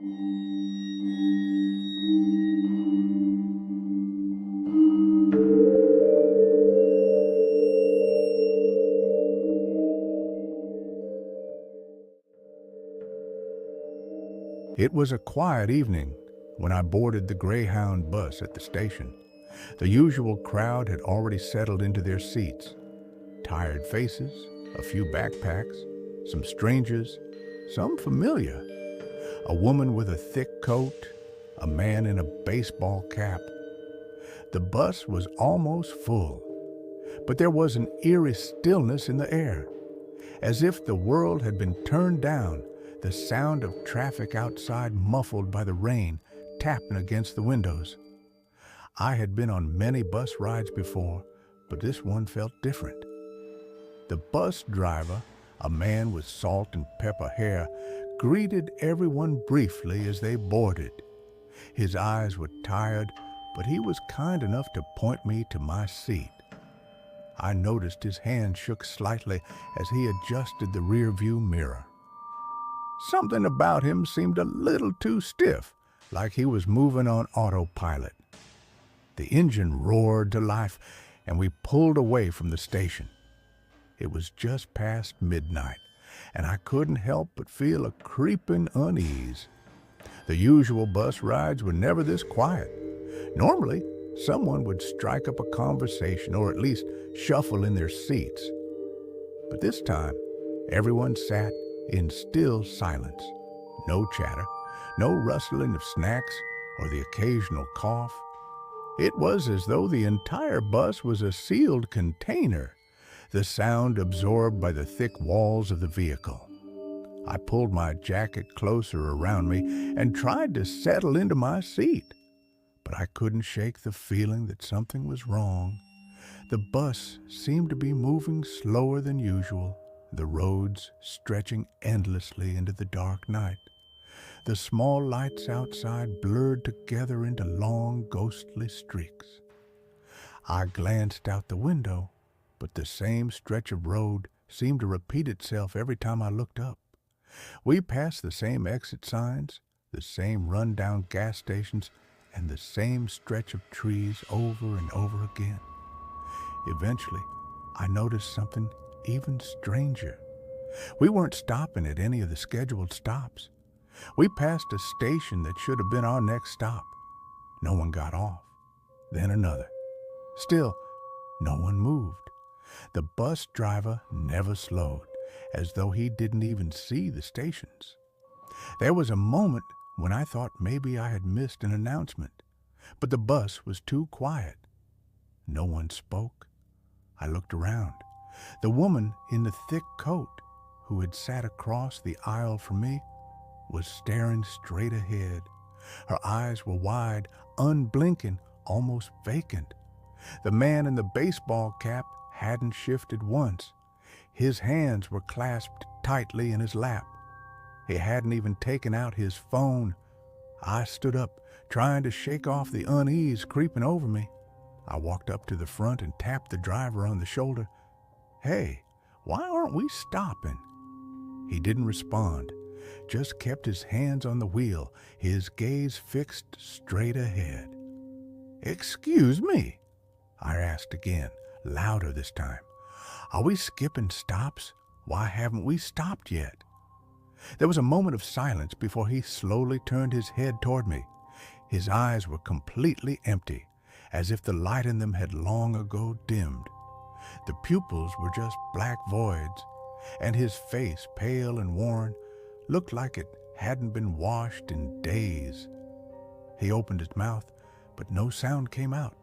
It was a quiet evening when I boarded the Greyhound bus at the station. The usual crowd had already settled into their seats. Tired faces, a few backpacks, some strangers, some familiar. A woman with a thick coat, a man in a baseball cap. The bus was almost full, but there was an eerie stillness in the air, as if the world had been turned down, the sound of traffic outside muffled by the rain tapping against the windows. I had been on many bus rides before, but this one felt different. The bus driver, a man with salt and pepper hair, greeted everyone briefly as they boarded. His eyes were tired, but he was kind enough to point me to my seat. I noticed his hand shook slightly as he adjusted the rear-view mirror. Something about him seemed a little too stiff, like he was moving on autopilot. The engine roared to life, and we pulled away from the station. It was just past midnight, and I couldn't help but feel a creeping unease. The usual bus rides were never this quiet. Normally, someone would strike up a conversation or at least shuffle in their seats. But this time, everyone sat in still silence. No chatter, no rustling of snacks or the occasional cough. It was as though the entire bus was a sealed container, the sound absorbed by the thick walls of the vehicle. I pulled my jacket closer around me and tried to settle into my seat, but I couldn't shake the feeling that something was wrong. The bus seemed to be moving slower than usual, the roads stretching endlessly into the dark night. The small lights outside blurred together into long, ghostly streaks. I glanced out the window, but the same stretch of road seemed to repeat itself every time I looked up. We passed the same exit signs, the same run-down gas stations, and the same stretch of trees over and over again. Eventually, I noticed something even stranger. We weren't stopping at any of the scheduled stops. We passed a station that should have been our next stop. No one got off. Then another. Still, no one moved. The bus driver never slowed, as though he didn't even see the stations. There was a moment when I thought maybe I had missed an announcement, but the bus was too quiet. No one spoke. I looked around. The woman in the thick coat, who had sat across the aisle from me, was staring straight ahead. Her eyes were wide, unblinking, almost vacant. The man in the baseball cap hadn't shifted once. His hands were clasped tightly in his lap. He hadn't even taken out his phone. I stood up, trying to shake off the unease creeping over me. I walked up to the front and tapped the driver on the shoulder. "Hey, why aren't we stopping?" He didn't respond, just kept his hands on the wheel, his gaze fixed straight ahead. "Excuse me," I asked again, louder this time. "Are we skipping stops? Why haven't we stopped yet?" There was a moment of silence before he slowly turned his head toward me. His eyes were completely empty, as if the light in them had long ago dimmed. The pupils were just black voids, and his face, pale and worn, looked like it hadn't been washed in days. He opened his mouth, but no sound came out.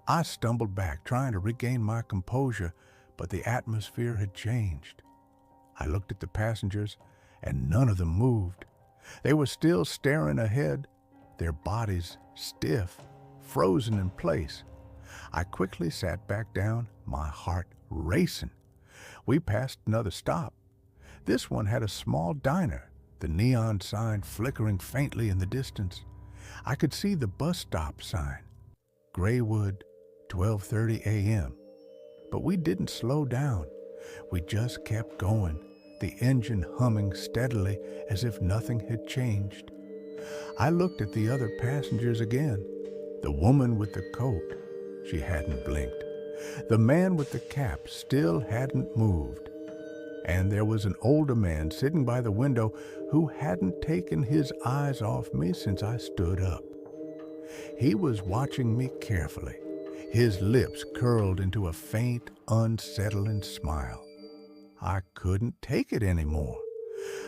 I stumbled back, trying to regain my composure, but the atmosphere had changed. I looked at the passengers, and none of them moved. They were still staring ahead, their bodies stiff, frozen in place. I quickly sat back down, my heart racing. We passed another stop. This one had a small diner, the neon sign flickering faintly in the distance. I could see the bus stop sign, Graywood, 12:30 a.m. But we didn't slow down. We just kept going, the engine humming steadily as if nothing had changed. I looked at the other passengers again. The woman with the coat, she hadn't blinked. The man with the cap still hadn't moved. And there was an older man sitting by the window who hadn't taken his eyes off me since I stood up. He was watching me carefully, his lips curled into a faint, unsettling smile. I couldn't take it anymore.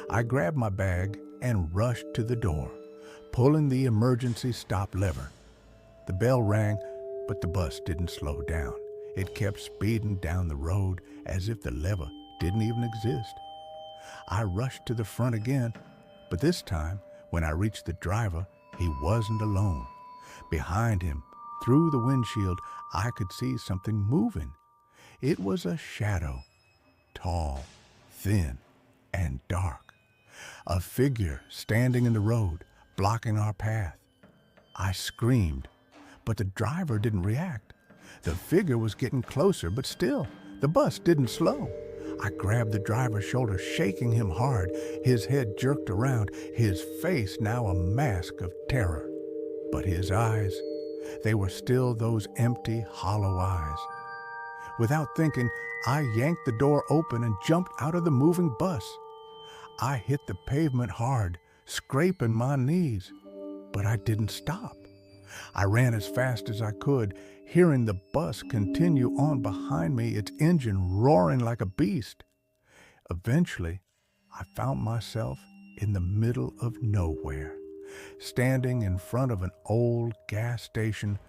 I grabbed my bag and rushed to the door, pulling the emergency stop lever. The bell rang, but the bus didn't slow down. It kept speeding down the road as if the lever didn't even exist. I rushed to the front again, but this time, when I reached the driver, he wasn't alone. Behind him, through the windshield, I could see something moving. It was a shadow, tall, thin, and dark. A figure standing in the road, blocking our path. I screamed, but the driver didn't react. The figure was getting closer, but still, the bus didn't slow. I grabbed the driver's shoulder, shaking him hard. His head jerked around, his face now a mask of terror. But his eyes, they were still those empty, hollow eyes. Without thinking, I yanked the door open and jumped out of the moving bus. I hit the pavement hard, scraping my knees, but I didn't stop. I ran as fast as I could, hearing the bus continue on behind me, its engine roaring like a beast. Eventually, I found myself in the middle of nowhere, standing in front of an old gas station